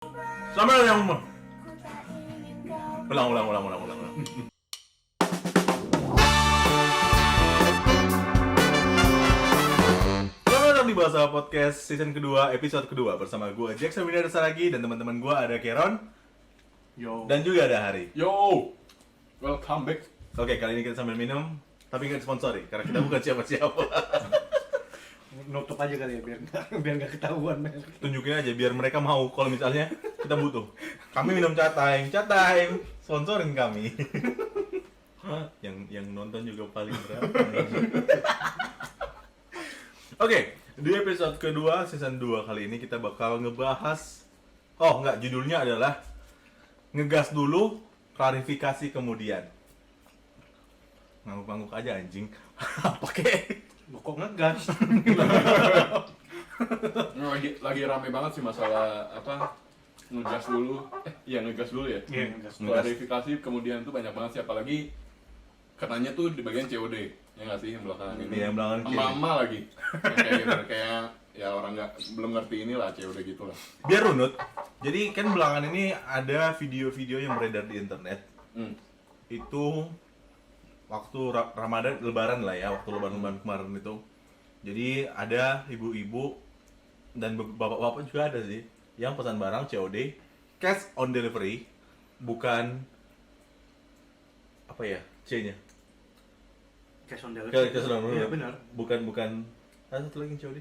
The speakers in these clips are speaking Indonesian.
Selamat datang. Ulang. Selamat datang di Bahasa Podcast season kedua, episode kedua bersama gue Jackson Winarsa Saragi dan teman-teman gue ada Keron. Yo. Dan juga ada Hari. Yo, welcome back. Oke, kali ini kita sambil minum, tapi nggak disponsori karena kita bukan siapa-siapa. Nutup aja kali ya biar nggak ketahuan. Tunjukin aja biar mereka mau kalau misalnya kita butuh. Kami minum cat time, sponsorin kami. yang nonton juga paling berapa? Oke, di episode kedua season 2 kali ini kita bakal ngebahas. Judulnya adalah ngegas dulu, klarifikasi kemudian. Ngangguk-ngangguk aja anjing. Pakai Kok ngegas? lagi rame banget sih masalah apa ngegas dulu. Ngegas dulu ya. Iya, ngegas. Klarifikasi kemudian tuh banyak banget sih, apalagi katanya tuh di bagian COD. Ya nggak sih yang belakangan ini. Iya, yang belakangan kiri. Emak-emak lagi. Kayak ya orang belum ngerti inilah COD gitulah. Biar runut. Jadi kan belakangan ini ada video-video yang beredar di internet. Itu waktu Ramadan, Lebaran lah ya, waktu Lebaran kemarin itu. Jadi ada ibu-ibu dan bapak-bapak juga ada sih yang pesan barang COD, cash on delivery, bukan apa ya C-nya? Cash on delivery. Cash on delivery. Iya benar. Bukan. Ada satu lagi COD.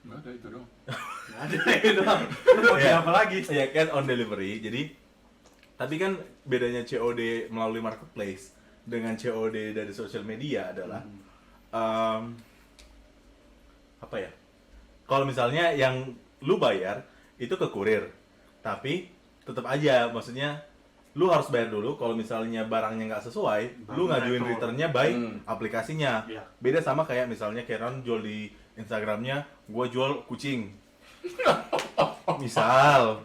Nggak ada itu dong. Nggak ada itu doang. Mau Ya. apa lagi? Ya, cash on delivery. Jadi tapi kan bedanya COD melalui marketplace dengan COD dari sosial media adalah apa ya? Kalau misalnya yang lu bayar itu ke kurir, tapi tetap aja, maksudnya lu harus bayar dulu. Kalau misalnya barangnya nggak sesuai, Baru lu ngajuin retur. returnnya by aplikasinya. Iya. Beda sama kayak misalnya Keron jual di Instagramnya, gua jual kucing. Misal.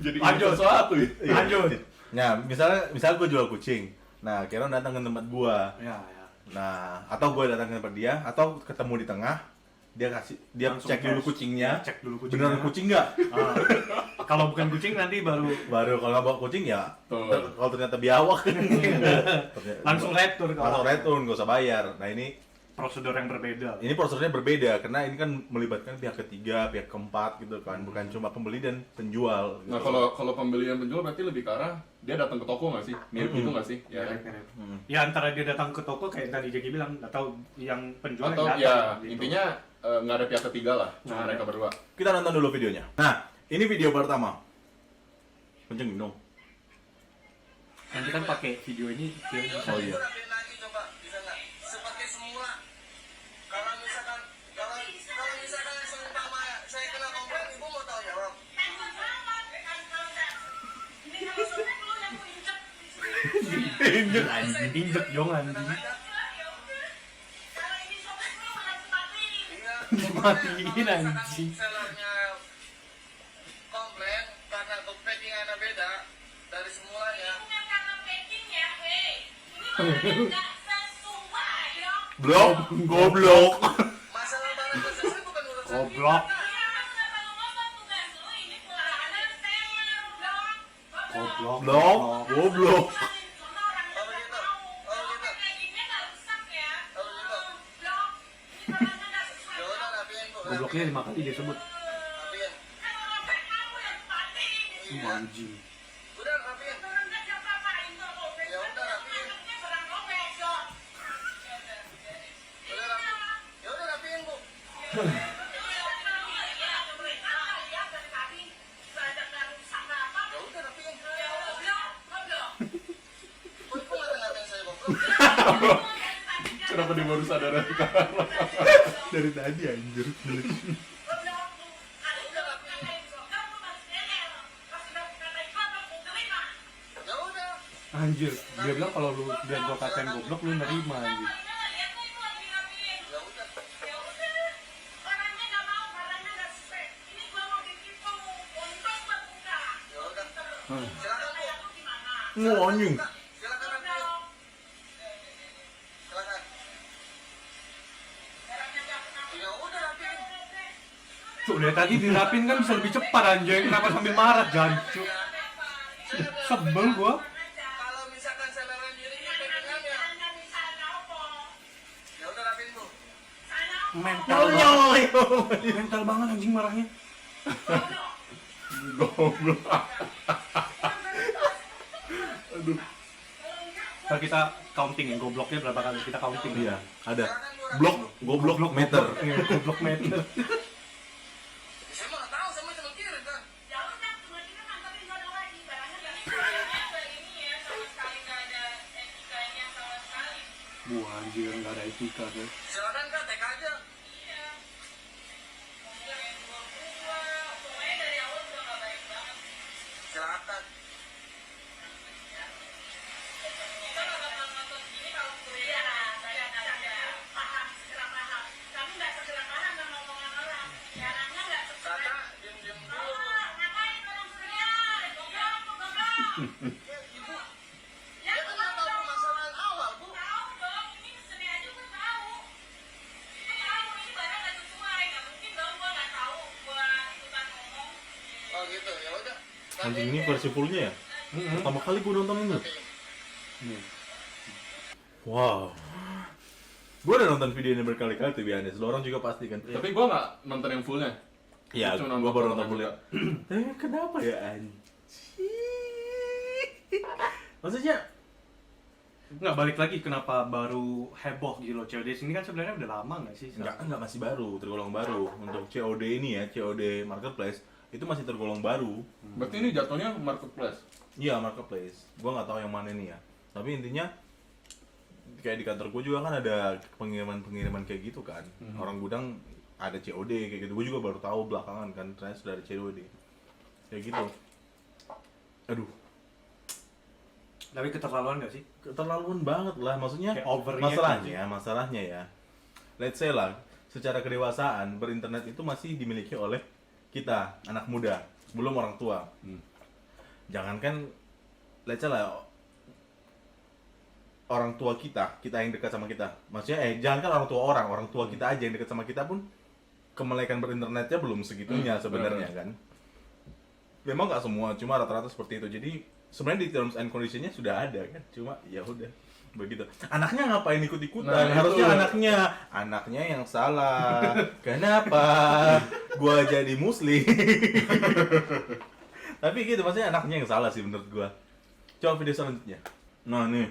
Jadi Lanjut. sesuatu ya. Lanjut. Nah, misal gue jual kucing. Nah, Keron datang ke tempat gua. Ya. Nah, atau gue datang ke tempat dia, atau ketemu di tengah, dia Langsung cek dulu cash. kucingnya. Cek dulu kucingnya. Beneran kucing nggak? Ah. Kalau bukan kucing nanti baru Baru kalau bawa kucing ya, Tuh. kalau ternyata biawak langsung retur. langsung return, gak usah bayar. Nah, Prosedur yang berbeda. ini prosedurnya berbeda karena ini kan melibatkan pihak ketiga, pihak keempat gitu kan, bukan cuma pembeli dan penjual. Gitu. Nah kalau pembeli dan penjual berarti lebih ke arah dia datang ke toko nggak sih? Mirip gitu nggak sih? Ya kan? Mirip. Ya antara dia datang ke toko kayak tadi Jaki bilang, atau yang penjual Atau yang ya datang. Gitu. intinya nggak ada pihak ketiga lah, cuma Nah, mereka berdua. Kita nonton dulu videonya. Nah, ini video pertama. Kenceng dong. Nanti kan pakai video ini dia bisa. Oh iya. Rapin lagi coba, bisa nggak? Seperti semula. Kalau misalkan seumpama saya kena komplain, ibu mau tahu jawab. Injek anjing. Injek dong anjing. Dimatiin anjing. Sellernya komplain karena packingannya beda dari semulanya. Blok, goblok. Masalah barang sesuai bukan urusan Goblok. kita. Goblok. Blok, goblok. Oh begitu. Ya udah rapiin bu. Gobloknya 5 kali dia sebut. Rapiin. Anjing. Udah rapiin. Ya udah rapiin. Ya udah rapiin bu. Ya udah rapiin. Kok ibu nggak ngatain saya goblok? Kenapa dia baru sadar? Dari tadi anjir. Ya udah. Anjir, dia bilang kalau lu dia gua katain goblok lu nerima anjir. Ya udah. Ya udah. Silakan bu. Mau anjing. Silakan rapiin. Silakan. Ya udah rapiin. Cuk, dari tadi dirapin kan bisa lebih cepat anjing. Kenapa sambil marah jancuk? Sebel gua. Kalau misalkan selera dirinya pegangannya, ya udah rapin bu. Mental banget anjing marahnya. Goblok. Aduh. Ntar kita counting ya, gobloknya berapa kali kita counting. Iya, ada. Goblok meter. Iya, goblok meter. Saya mau tahu, saya mau cuma kirim kan. Wah anjir, nggak ada etika tuh. Silakan kak, tek aja. Silakan. Kakak, diem-diem dulu. Ibu, dia kan nggak tahu permasalahan awal, Bu. Oh gitu, ya udah. Anjing ini versi fullnya ya? Pertama kali gue nonton ini. Wow. Gue udah nonton video ini berkali-kali tuh biasanya. Lo orang juga pasti kan. Tapi gua nggak nonton yang fullnya. Iya, Cuma gue baru nonton potongan fullnya. juga. Kenapa ya anjing? Maksudnya Nggak, balik lagi kenapa baru heboh gitu loh. COD sini kan sebenarnya udah lama nggak sih? enggak masih baru, tergolong baru. Untuk COD ini ya, COD Marketplace itu masih tergolong baru. Berarti ini jatuhnya marketplace. Iya, Marketplace. Gua nggak tahu yang mana ini ya. Tapi intinya kayak di kantor gue juga kan ada pengiriman kayak gitu kan. Orang gudang ada COD kayak gitu. Gue juga baru tahu belakangan kan ternyata sudah ada COD. Kayak gitu. Aduh, Tapi keterlaluan nggak sih? keterlaluan banget lah. Maksudnya Kayak overreact masalahnya ya. Let's say lah, secara kedewasaan berinternet itu masih dimiliki oleh kita, anak muda, belum orang tua. Jangankan let's say lah orang tua kita yang dekat sama kita. Maksudnya jangankan orang tua kita aja yang dekat sama kita pun kemelekan berinternetnya belum segitunya sebenarnya kan. Memang nggak semua, cuma rata-rata seperti itu. Jadi sebenarnya di terms and conditionnya sudah ada kan, cuma ya udah begitu. Anaknya ngapain ikut-ikutan? Nah, Harusnya itu. anaknya yang salah. Kenapa gua jadi muslim? Tapi gitu, maksudnya anaknya yang salah sih menurut gua. Coba video selanjutnya. Nah nih,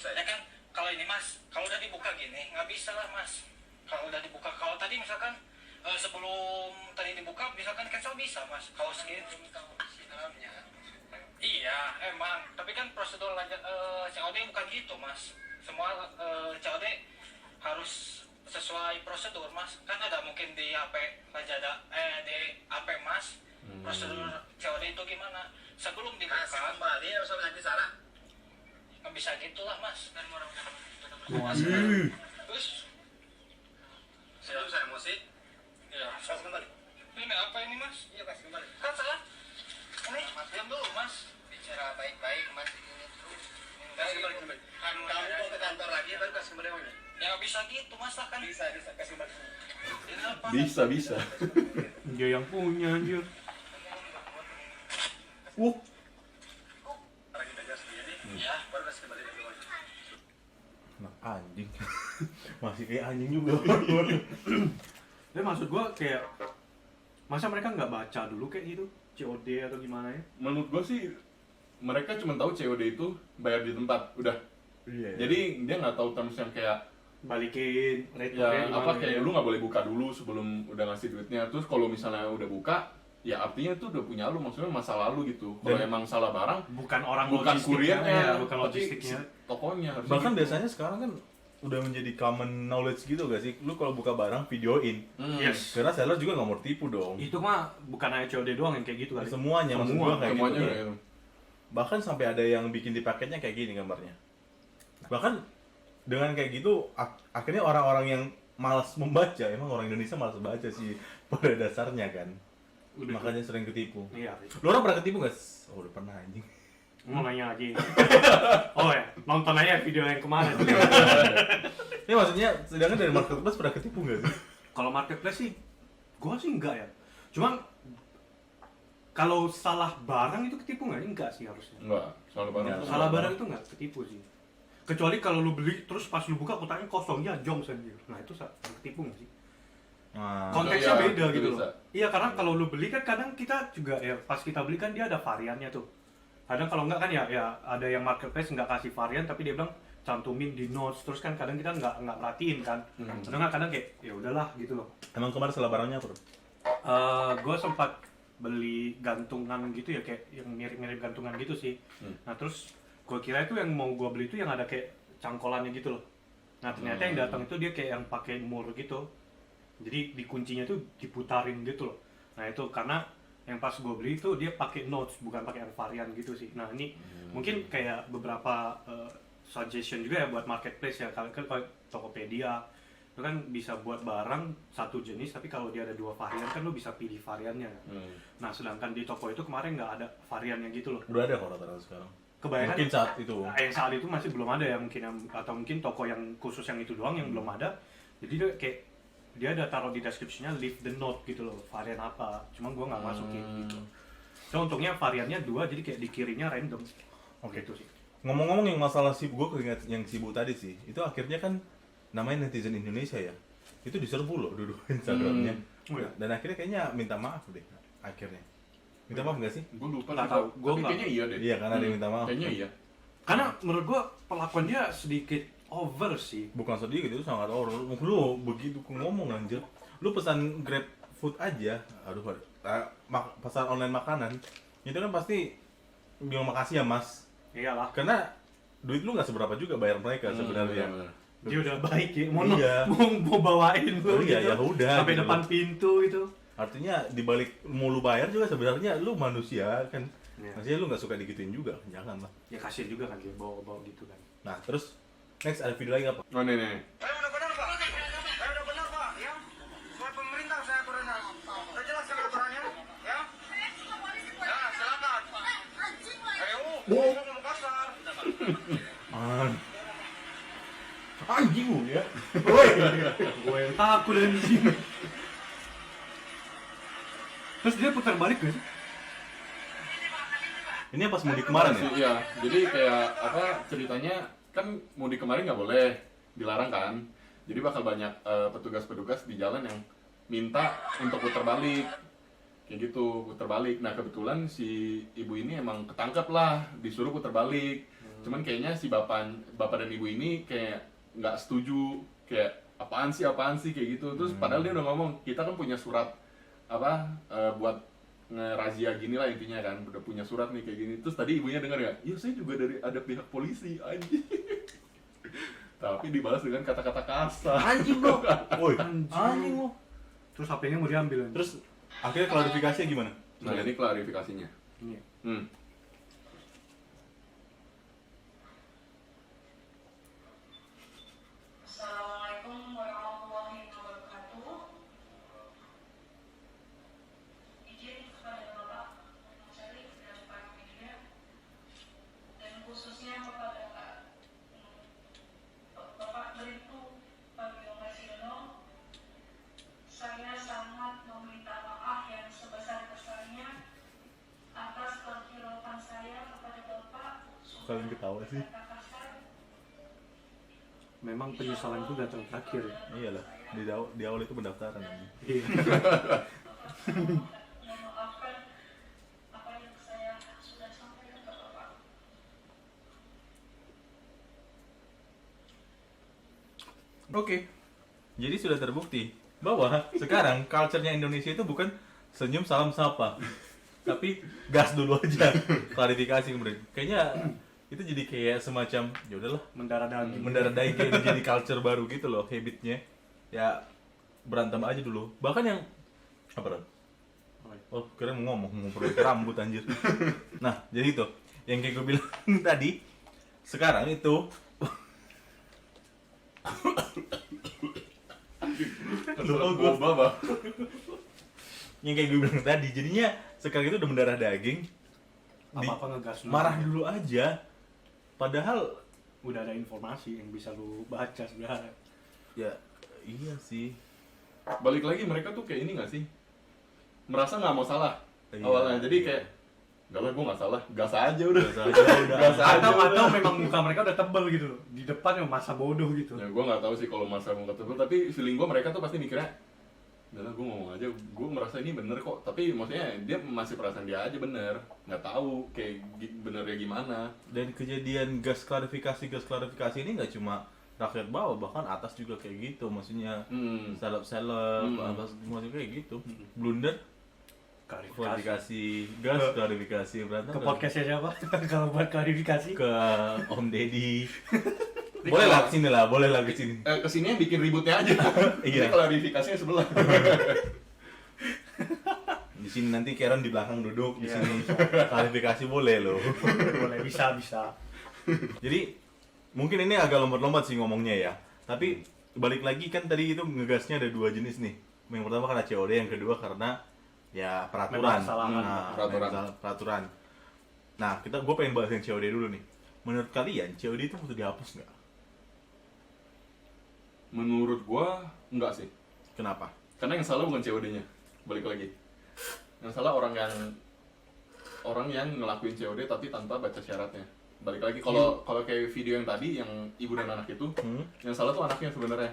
Ya kan, kalau ini mas, kalau udah dibuka gini, nggak bisa lah mas. Kalau udah dibuka, kalau tadi misalkan sebelum tadi dibuka, misalkan cancel bisa mas. Kalau segini belum tahu isi dalamnya. Iya, emang. Tapi kan prosedur COD bukan gitu mas. Semua COD harus sesuai prosedur mas. Kan ada mungkin di HP Lazada, di HP mas. Prosedur COD itu gimana? Sebelum dibuka. Kembali harus nanti salah. Nggak bisa gitulah mas. Kan orang terus saya emosi. Iya. Kasih kembali. Ini apa ini mas? Iya kasih kembali. Kan salah. Ini diam dulu mas. Bicara baik-baik mas. Ini terus. Kasih kembali. Kamu mau ke kantor lagi baru kasih kembali uangnya. Ya nggak bisa gitu mas lah kan. Bisa kasih kembali. Ini apa? bisa. Dia yang punya anjir. Orang kita gas sendiri. Ya baru kasih kembali uangnya. nah anjing. Masih kayak anjing juga. Tapi maksud gua kayak masa mereka nggak baca dulu kayak gitu COD atau gimana ya? Menurut gua sih mereka cuma tahu COD itu bayar di tempat, udah. Iya. Jadi dia nggak tahu terms yang kayak Balikin rate ya apa kayak lu nggak boleh buka dulu sebelum udah ngasih duitnya. Terus kalau misalnya udah buka, ya artinya itu udah punya lu, maksudnya masa lalu gitu. Kalau Dan- emang salah barang, bukan orang bukan logistiknya, kurirnya, ya, bukan tapi logistiknya. tokonya. harusnya Bahkan gitu. biasanya sekarang kan udah menjadi common knowledge gitu gak sih? Lu kalau buka barang videoin. Yes. Karena seller juga nggak mau tipu dong. Itu mah bukan hanya COD doang yang kayak gitu kali. Semuanya maksud Semua, gua kayak Semuanya gitu. kayak gitu. Bahkan sampai ada yang bikin di paketnya kayak gini gambarnya. Bahkan dengan kayak gitu akhirnya orang-orang yang malas membaca, emang orang Indonesia malas baca sih pada dasarnya kan. Udah. Makanya sering ketipu. Iya. Lu orang pernah ketipu gak? Oh udah pernah anjing. Mau nanya lagi. Oh ya, nonton aja video yang kemarin. Ini maksudnya sedangkan dari marketplace pernah ketipu gak sih? Kalau marketplace sih, gua sih enggak ya. Cuma kalau salah barang itu ketipu nggak? Enggak sih harusnya. Enggak, salah barang. Enggak. Salah barang itu nggak ketipu sih. Kecuali kalau lu beli terus pas lu buka kotaknya kosong ya jong sendiri. Nah itu ketipu nggak sih? Nah, Konteksnya iya, beda itu gitu bisa. loh. Iya karena kalau lu beli kan kadang kita juga ya pas kita beli kan dia ada variannya tuh. Kadang kalau enggak kan ya ada yang marketplace nggak kasih varian tapi dia bilang cantumin di notes terus kan kadang kita nggak perhatiin kan. Kadang kayak ya udahlah gitu loh. emang kemarin salah barangnya apa? Gue sempat beli gantungan gitu ya kayak yang mirip-mirip gantungan gitu sih. Nah terus gue kira itu yang mau gue beli itu yang ada kayak cangkolannya gitu loh. Nah ternyata yang datang itu dia kayak yang pakai mur gitu. Jadi di kuncinya tuh diputarin gitu loh. Nah itu karena yang pas gue beli itu dia pakai notes bukan pakai yang varian gitu sih. Nah ini mungkin kayak beberapa suggestion juga ya buat marketplace ya. Kalau Tokopedia itu kan bisa buat barang satu jenis tapi kalau dia ada 2 varian kan lu bisa pilih variannya. Nah sedangkan di toko itu kemarin nggak ada variannya gitu loh. Udah ada kok rata-rata sekarang. Kebanyakan Mungkin saat itu. yang saat itu masih belum ada ya mungkin atau mungkin toko yang khusus yang itu doang yang belum ada. Jadi dia ada taruh di description-nya leave the note gitu loh, varian apa. Cuma gua nggak masukin gitu. So untungnya variannya 2 jadi kayak dikirimnya random. Oke. Gitu sih. Ngomong-ngomong yang masalah gue keinget yang Sibu tadi sih, itu akhirnya kan namanya netizen Indonesia ya, itu diserbu loh dulu Instagramnya. Oh ya? Dan akhirnya kayaknya minta maaf deh, akhirnya. Minta maaf nggak sih? Gue lupa Nggak sih, tahu. Pak. Gua Tapi nggak. kayaknya iya deh. Iya, karena ada yang minta maaf. Kayaknya iya. Karena menurut gua perlakuan dia sedikit over sih. Bukan sedikit, itu sangat horor. Lu begitu ngomong anjir. Lu pesan Grab food aja, aduh, pesan online makanan, itu kan pasti bilang makasih ya mas. Iyalah. Karena duit lu nggak seberapa juga bayar mereka sebenarnya. benar-benar. Dia udah baik ya, Iya. mau bawain lu Iya, gitu. ya udah, Sampai gitu depan loh. pintu itu. Artinya dibalik mau lu bayar juga sebenarnya lu manusia kan. Iya. Maksudnya lu nggak suka digituin juga, jangan lah. Ya kasihan juga kan dia bawa-bawa gitu kan. Nah terus next ada video lagi apa? Oh, nih. Udah benar pak, udah benar pak, ya. Buat pemerintah saya aturannya, udah jelas kan aturannya, ya. Ya silakan. Ayo, mau kasar. Anjing lu ya. Gue yang takut anjing. Terus dia putar balik gak sih? Ini pas mudik kemarin ya? Iya, jadi kayak apa ceritanya kan mudik kemarin nggak boleh, dilarang kan. Jadi bakal banyak petugas-petugas di jalan yang minta untuk putar balik. Kayak gitu, putar balik. Nah, kebetulan si ibu ini emang ketangkep lah, disuruh putar balik. Cuman kayaknya si bapak dan ibu ini kayak nggak setuju, kayak apaan sih kayak gitu. Terus padahal dia udah ngomong, kita kan punya surat apa buat ngerazia gini lah intinya kan, udah punya surat nih kayak gini. Terus tadi ibunya dengar ya, iya saya juga ada pihak polisi anjing. Tapi dibalas dengan kata-kata kasar. Anjing lu. Woi, Anjing. anjing lu. Terus HP-nya mau diambil anjing. Terus akhirnya klarifikasinya gimana? Nah ini klarifikasinya. Ini. Assalamualaikum warahmatullahi wabarakatuh. Izin kepada Bapak Mencari dan para media dan khususnya kepada Bapak Bribtu Pagio Masyono, saya sangat meminta maaf yang sebesar-besarnya atas kekeliruan saya kepada Bapak. Kalian ketawa sih. Memang penyesalan itu datang terakhir ya. Iyalah, di awal itu pendaftaran anjing. Iya. Memaafkan apa yang saya sudah sampaikan ke Bapak. Oke. Jadi sudah terbukti bahwa sekarang culture-nya Indonesia itu bukan senyum salam sapa. Tapi gas dulu aja. Klarifikasi kemudian. Kayaknya itu jadi kayak semacam ya udahlah, Mendarah daging. mendarah daging kayak udah jadi culture baru gitu loh, habitnya. Ya berantem aja dulu. Bahkan yang apa Ron? Oh, kira mau ngomong proyek rambut anjir. Nah, jadi itu yang kayak gue bilang tadi. Sekarang itu Boba, Bang. yang kayak gue bilang tadi, jadinya sekarang itu udah mendarah daging. Apa-apa ngegas dulu. Marah dulu aja. Padahal Udah ada informasi yang bisa lu baca sebenarnya. ya iya sih. balik lagi mereka tuh kayak ini nggak sih, merasa nggak mau salah Iya. awalnya, jadi kayak nggak lah gue nggak salah, gas aja udah. Gas aja udah. Gas aja Atau udah. memang muka mereka udah tebel gitu loh. Di depan yang masa bodoh gitu. Ya gue nggak tahu sih kalau masa mau ketemu, tapi feeling gue mereka tuh pasti mikirnya, udah lah gue ngomong aja, gue merasa ini bener kok, tapi maksudnya dia masih perasaan dia aja bener, nggak tahu kayak benernya gimana. Dan kejadian gas klarifikasi ini nggak cuma rakyat bawah, bahkan atas juga kayak gitu, maksudnya seleb-seleb, atas maksudnya kayak gitu. Blunder, klarifikasi gas, klarifikasi berantem Ke podcastnya siapa? Kalau buat klarifikasi. ke Om Deddy. Boleh lah kesini lah, boleh lah kesini. Kesini bikin ributnya aja. Iya. Ini klarifikasinya sebelah. Di sini nanti Karen di belakang duduk, di Iya. sini klarifikasi boleh loh. Boleh, bisa. Jadi mungkin ini agak lompat-lompat sih ngomongnya ya. Tapi balik lagi kan tadi itu ngegasnya ada 2 jenis nih. Yang pertama karena COD, yang kedua karena ya peraturan. Memang kesalahan. Peraturan. Nah, gue pengen bahas yang COD dulu nih. Menurut kalian COD itu harus dihapus nggak? Menurut gua enggak sih. Kenapa? Karena yang salah bukan COD-nya. Balik lagi. Yang salah orang yang ngelakuin COD tapi tanpa baca syaratnya. Balik lagi kalau kayak video yang tadi yang ibu dan anak itu, yang salah tuh anaknya sebenarnya.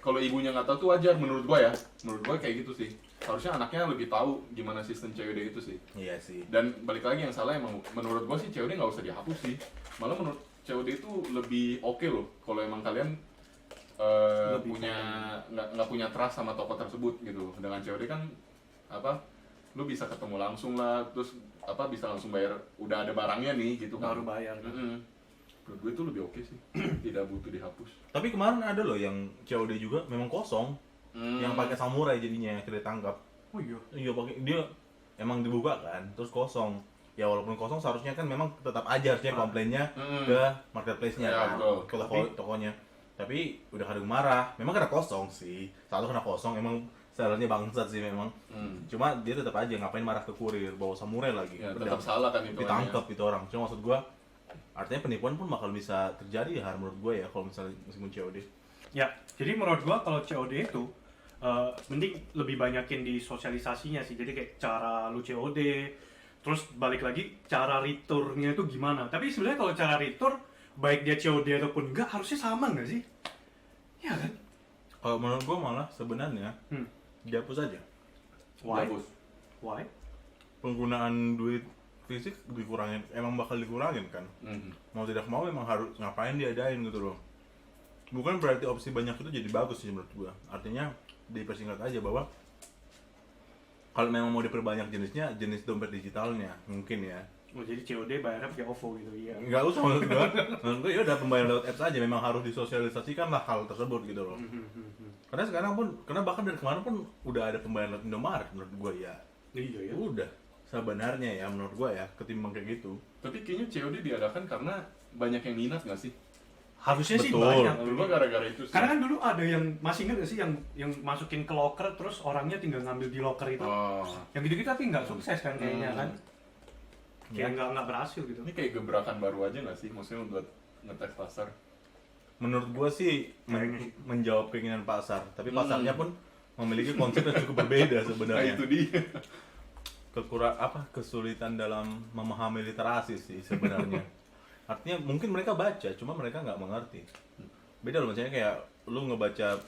Kalau ibunya nggak tahu tuh wajar menurut gua ya. Menurut gua kayak gitu sih. Harusnya anaknya lebih tahu gimana sistem COD itu sih. Iya sih. Dan balik lagi yang salah emang menurut gua sih COD nggak usah dihapus sih. Malah menurut COD itu lebih oke loh kalau emang kalian nggak punya trust sama toko tersebut gitu. Dengan COD kan lu bisa ketemu langsung lah, terus bisa langsung bayar, udah ada barangnya nih gitu kan. Baru bayar. Menurut gue itu lebih oke sih. Tidak butuh dihapus. Tapi kemarin ada loh yang COD juga memang kosong, yang pakai samurai jadinya akhirnya tangkap. Oh iya. Iya, pakai dia emang dibuka kan, terus kosong. Ya walaupun kosong seharusnya kan memang tetap aja harusnya komplainnya ke marketplace-nya Ya, kan, betul. ke tokonya. Tapi udah kadang marah, memang karena kosong sih. Satu karena kosong, emang sellernya bangsat sih memang. Cuma dia tetap aja ngapain marah ke kurir, bawa samurai lagi. Ya, Udah tetap salah kan itu. ditangkap itu orang. Cuma maksud gua artinya penipuan pun bakal bisa terjadi ya menurut gua ya kalau misalnya meskipun COD. Ya, jadi menurut gua kalau COD itu mending lebih banyakin di sosialisasinya sih. Jadi kayak cara lu COD, terus balik lagi cara returnnya itu gimana. Tapi sebenarnya kalau cara return baik dia COD ataupun enggak harusnya sama nggak sih? Ya kan? Kalau menurut gua malah sebenarnya dihapus aja. Why? Dihapus. Why? Penggunaan duit fisik dikurangin, emang bakal dikurangin kan. Mau tidak mau emang harus ngapain diadain gitu loh. Bukan berarti opsi banyak itu jadi bagus sih menurut gua. Artinya dipersingkat aja bahwa kalau memang mau diperbanyak jenisnya, jenis dompet digitalnya mungkin ya. Oh, jadi COD bayarnya pakai OVO gitu, iya. Nggak usah menurut gua. Menurut gua ya udah pembayaran lewat apps aja, memang harus disosialisasikan lah hal tersebut gitu loh. Karena sekarang pun, karena bahkan dari kemarin pun udah ada pembayaran lewat Indomaret menurut gua ya. Iya ya. Udah sebenarnya ya menurut gua ya ketimbang kayak gitu. Tapi kayaknya COD diadakan karena banyak yang minat nggak sih? Harusnya sih Betul. banyak. Menurut gua gara-gara itu sih. Karena kan dulu ada yang masih ingat gak sih yang masukin ke locker terus orangnya tinggal ngambil di locker itu. Oh. Yang gitu-gitu tapi nggak sukses kan kayaknya kan. Kayak nggak berhasil gitu. Ini kayak gebrakan baru aja nggak sih? Maksudnya buat ngetes pasar. Menurut gua sih menjawab keinginan pasar, tapi pasarnya pun memiliki konsep yang cukup berbeda Nah sebenarnya. itu dia. Kesulitan dalam memahami literasi sih sebenarnya. Artinya mungkin mereka baca, cuma mereka nggak mengerti. Beda loh, misalnya kayak lu ngebaca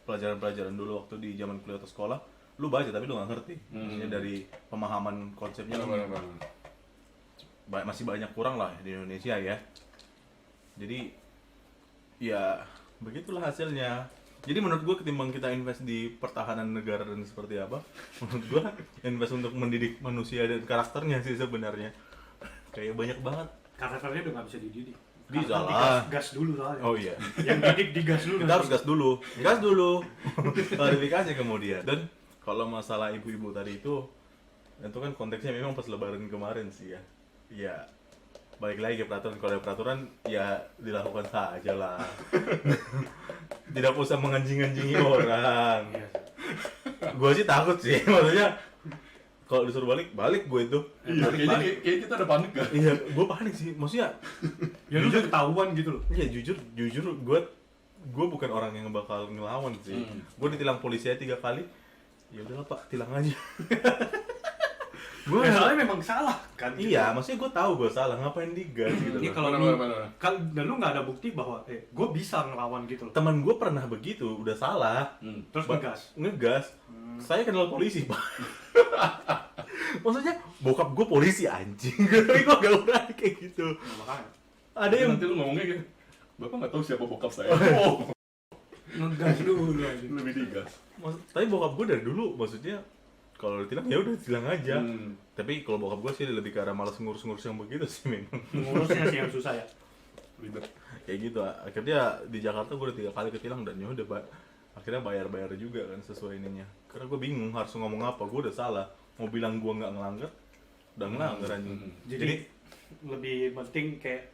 pelajaran-pelajaran dulu waktu di zaman kuliah atau sekolah, lu baca tapi lu nggak ngerti. Maksudnya dari pemahaman konsepnya masih banyak kurang lah di Indonesia ya. Jadi ya begitulah hasilnya. Jadi menurut gue ketimbang kita invest di pertahanan negara dan seperti apa, menurut gue invest untuk mendidik manusia dan karakternya sih sebenarnya. Kayak banyak banget. Karakternya udah nggak bisa dididik. Bisa Karena lah. Gas dulu soalnya. Oh iya. Yang didik digas dulu. Kita harus gas dulu. Klarifikasi kemudian. Dan kalau masalah ibu-ibu tadi itu kan konteksnya memang pas lebaran kemarin sih ya. Ya balik lagi ke peraturan. Kalau ada peraturan ya dilakukan saja lah. Tidak usah menganjing-anjingi orang. Iya. Gue sih takut sih, maksudnya kalau disuruh balik gue itu. Iya, kayaknya kita udah panik gak? Iya, gue panik sih, maksudnya. Ya lu udah ketahuan gitu loh. Iya jujur gue gue bukan orang yang bakal ngelawan sih. Gue ditilang polisi aja 3 kali. Ya udahlah Pak, tilang aja. Gue soalnya memang salah kan. iya, maksudnya gue tahu gue salah, ngapain digas gitu Ini loh. kalau Benar, lu benar. dan lu nggak ada bukti bahwa gue bisa ngelawan gitu loh. Teman gue pernah begitu, udah salah. Terus ngegas. Ngegas. Saya kenal polisi, Pak. Maksudnya bokap gue polisi anjing. Tapi gue gak berani kayak gitu. Nah, makanya Ada yang Nanti lu ngomongnya gitu, Bapak nggak tahu siapa bokap saya. Oh, ngegas dulu aja. lebih digas. tapi bokap gue dari dulu maksudnya kalau ditilang ya udah tilang aja. Hmm. Tapi kalau bokap gue sih lebih ke arah malas ngurus-ngurus yang begitu sih memang. Ngurusnya sih yang susah ya. Ribet. Kayak gitu. Akhirnya di Jakarta gue udah 3 kali ketilang dan ya udah akhirnya bayar juga kan sesuai ininya. Karena gue bingung harus ngomong apa. Gue udah salah. Mau bilang gue nggak ngelanggar, udah ngelanggar anjing. Jadi lebih penting kayak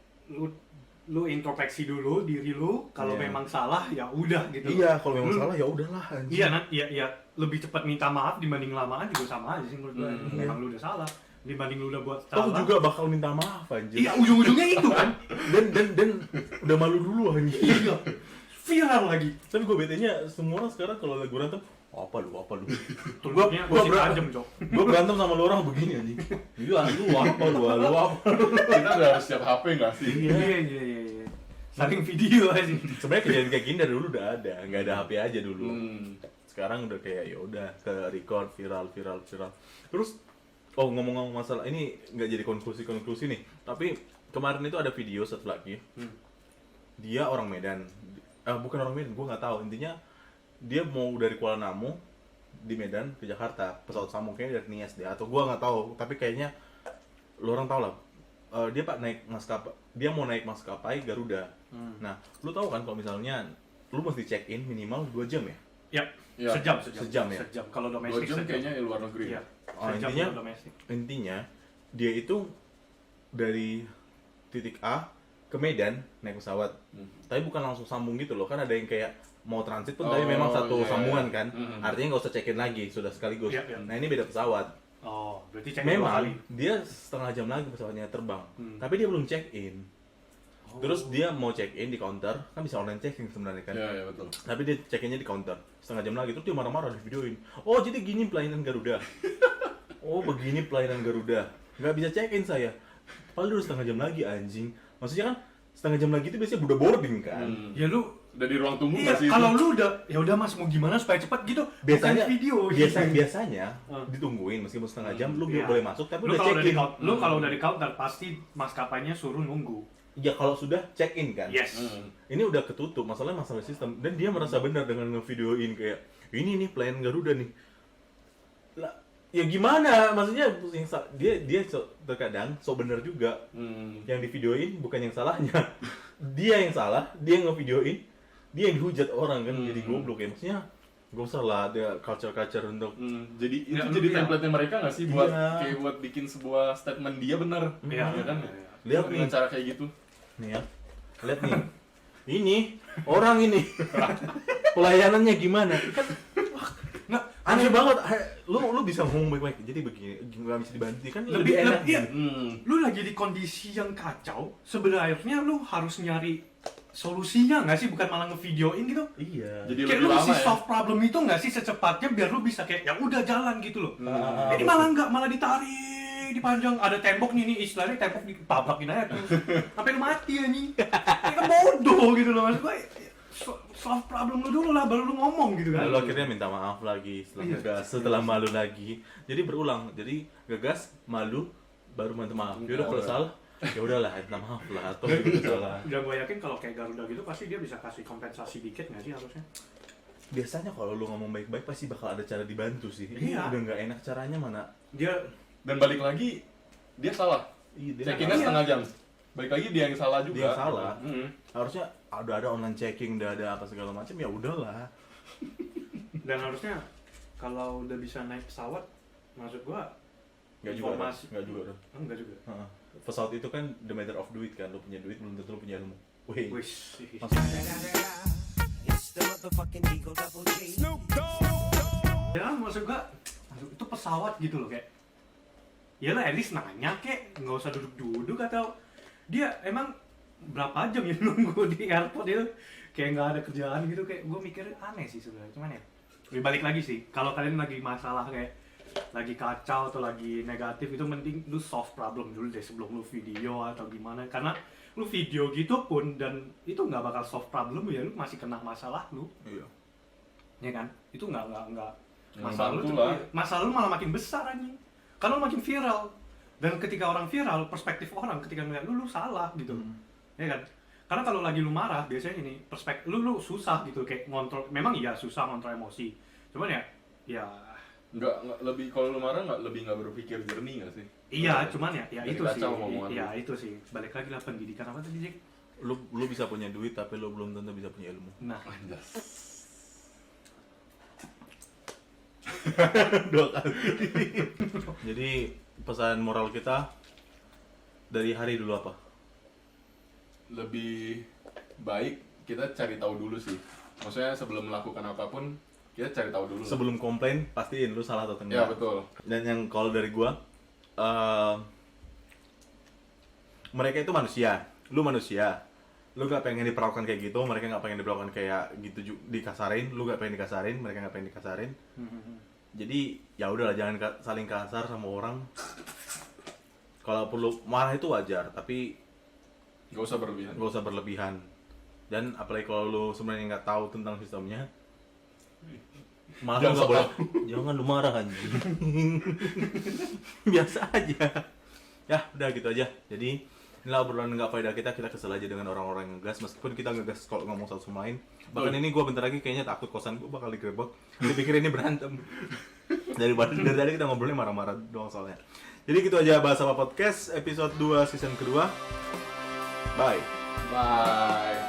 lu introspeksi dulu diri lu, kalau Iya. memang salah ya udah gitu. Iya, kalau memang Lu- salah ya udahlah anjing. Iya, iya lebih cepat minta maaf dibanding lamaan juga sama aja sih menurut gue. Memang lu udah salah dibanding lu udah buat Toh salah. juga bakal minta maaf anjing. Iya, ujung-ujungnya itu kan. Dan udah malu dulu anjing. Iya. Viral lagi. Tapi gue betenya semua orang sekarang kalau lagi berantem, apa lu? Tunjuknya gua masih tajam, Cok. Gue berantem sama lu orang begini anjing. Iya, lu apa? Kita udah harus siap HP nggak sih? Iya. Saling video aja. Sebenarnya kejadian kayak gini dari dulu udah ada, nggak ada HP aja dulu. Hmm. Sekarang udah kayak ya udah ke record viral. Terus ngomong-ngomong masalah ini nggak jadi konklusi nih. Tapi kemarin itu ada video satu lagi. Dia orang Medan. Bukan orang Medan, gue nggak tahu. Intinya dia mau dari Kuala Namu di Medan ke Jakarta, pesawat sambung kayaknya dari Nias deh, atau gue nggak tahu. Tapi kayaknya lu orang tahu lah. Dia mau naik maskapai Garuda. Nah, lu tahu kan kalau misalnya lu mesti check in minimal 2 jam ya? Ya, Iya. Sejam ya? Sejam. Kalau 2 domestik jam sejam. kayaknya luar negeri. Iya. Oh, Sejam intinya- kalau domestik. Intinya dia itu dari titik A ke Medan naik pesawat. Tapi bukan langsung sambung gitu loh, kan ada yang kayak mau transit pun tapi Oh, memang satu iya, sambungan iya. kan. Artinya nggak usah check in lagi, sudah sekaligus. Iya. Nah, ini beda pesawat. Oh, berarti cek 2 kali. Memang dia setengah jam lagi pesawatnya terbang, tapi dia belum check in. Terus dia mau check in di counter, kan bisa online checking sebenarnya kan. Iya, betul. Tapi dia check innya di counter setengah jam lagi, terus dia marah-marah di videoin. Oh, jadi gini pelayanan Garuda. Oh, begini pelayanan Garuda. Nggak bisa check in saya. Padahal udah setengah jam lagi anjing. Maksudnya kan setengah jam lagi itu biasanya udah boarding kan. Ya lu Udah di ruang tunggu iya, nggak sih? kalau lu udah ya udah Mas mau gimana supaya cepat gitu. Biasanya Bukan video. gitu. biasanya ditungguin meskipun setengah jam lu Iya. boleh masuk tapi Lu udah kalau check udah in. lu kalau udah di counter pasti maskapainya suruh nunggu. Ya kalau sudah check in kan. Yes. Ini udah ketutup, masalah sistem dan dia merasa benar dengan ngevideoin kayak ini nih pelayan Garuda nih. Lah, ya gimana? Maksudnya dia terkadang bener juga. Yang divideoin bukan yang salahnya. Dia yang salah, dia yang ngevideoin, dia yang dihujat orang kan jadi goblok ya. Maksudnya gak usah lah ada culture untuk Jadi itu Ya, jadi iya. template-nya mereka nggak sih buat Iya. kayak buat bikin sebuah statement dia benar, Iya. ya kan? Lihat Dengan nih. cara kayak gitu. nih ya. Lihat nih. Ini orang ini pelayanannya gimana? Kan Nggak, aneh banget. Lu bisa ngomong baik-baik. Jadi begini, nggak bisa dibantu kan lebih enak. iya. Hmm. Lu lagi di kondisi yang kacau, sebenarnya lu harus nyari solusinya nggak sih, bukan malah ngevideoin gitu. Iya. Jadi Kayak lebih lu mesti lama ya. solve problem itu nggak sih secepatnya biar lu bisa kayak ya udah jalan gitu loh. Ini malah nggak, malah ditarik dipanjang, ada tembok nih istilahnya tembok ditabrakin aja tuh sampai lu mati anjing. Ini kan bodoh gitu loh, maksud gue. Solve problem lu dulu lah baru lu ngomong gitu kan. Lalu akhirnya minta maaf lagi setelah Iya. ngegas, setelah malu lagi. Jadi berulang. Jadi ngegas, malu, baru minta maaf. Ya udah kalau salah, ya udahlah minta maaf lah atau gitu salah. Dan gue yakin kalau kayak Garuda gitu pasti dia bisa kasih kompensasi dikit nggak sih harusnya? Biasanya kalau lu ngomong baik-baik pasti bakal ada cara dibantu sih. Ini Iya. udah nggak enak caranya mana. Dia Dan balik lagi dia salah. Iya, dia Check-in-nya setengah jam. Balik lagi dia yang salah juga. Dia yang salah. Hmm. Harusnya ada online checking, udah ada apa segala macam ya udahlah. dan harusnya kalau udah bisa naik pesawat, maksud gua Nggak juga, informasi nggak juga. enggak juga. Heeh. Pesawat itu kan the matter of duit kan, lu punya duit belum tentu lu punya ilmu. Wih. Wis. Ya maksud gua itu pesawat gitu loh kayak. Ya lah at least nanya kek, nggak usah duduk-duduk atau dia emang berapa jam ya nunggu di airport itu kayak nggak ada kerjaan gitu, kayak gue mikir aneh sih sebenarnya. Cuman ya balik lagi sih, kalau kalian lagi masalah kayak lagi kacau atau lagi negatif, itu mending lu solve problem dulu deh sebelum lu video atau gimana, karena lu video gitu pun dan itu nggak bakal solve problem ya, lu masih kena masalah lu, Iya. ya kan? Itu nggak Yang masalah lu bantu tuh, lah. masalah lu malah makin besar anjing, karena lu makin viral, dan ketika orang viral, perspektif orang ketika ngeliat lu salah gitu, ya kan? Karena kalau lagi lu marah biasanya ini perspektif lu susah gitu, kayak ngontrol, memang iya susah ngontrol emosi, cuman ya Nggak lebih, kalau lu marah nggak berpikir jernih nggak sih? iya, cuman ya Jadi itu sih, kacau omongan ya lu. itu sih, balik lagi lah pendidikan apa tadi Jack? Lu bisa punya duit tapi lu belum tentu bisa punya ilmu. Nah, Anjas. Dua kali. Jadi pesan moral kita dari hari dulu apa? Lebih baik kita cari tahu dulu sih. Maksudnya sebelum melakukan apapun kita cari tahu dulu. Sebelum komplain pastiin lu salah atau Ya enggak. betul. Dan yang kalau dari gua, mereka itu manusia, lu manusia. Lu gak pengen diperlakukan kayak gitu, mereka gak pengen diperlakukan kayak gitu, dikasarin, lu gak pengen dikasarin, mereka gak pengen dikasarin. Jadi ya udahlah, jangan saling kasar sama orang. Kalau perlu marah itu wajar, tapi Nggak usah berlebihan. gak usah berlebihan. Dan apalagi kalau lu sebenarnya nggak tahu tentang sistemnya, malah Jangan nggak sok boleh. Jangan lu marah anjing. Biasa aja. Ya udah gitu aja. Jadi inilah obrolan nggak faedah kita kesel aja dengan orang-orang yang ngegas, meskipun kita ngegas kalau ngomong satu sama lain. Bahkan ini gue bentar lagi kayaknya takut kosan gue bakal digerebek. Dipikir ini berantem. Dari tadi kita ngobrolnya marah-marah doang soalnya. Jadi gitu aja Bahas Apa Podcast episode 2 season kedua. Bye. Bye.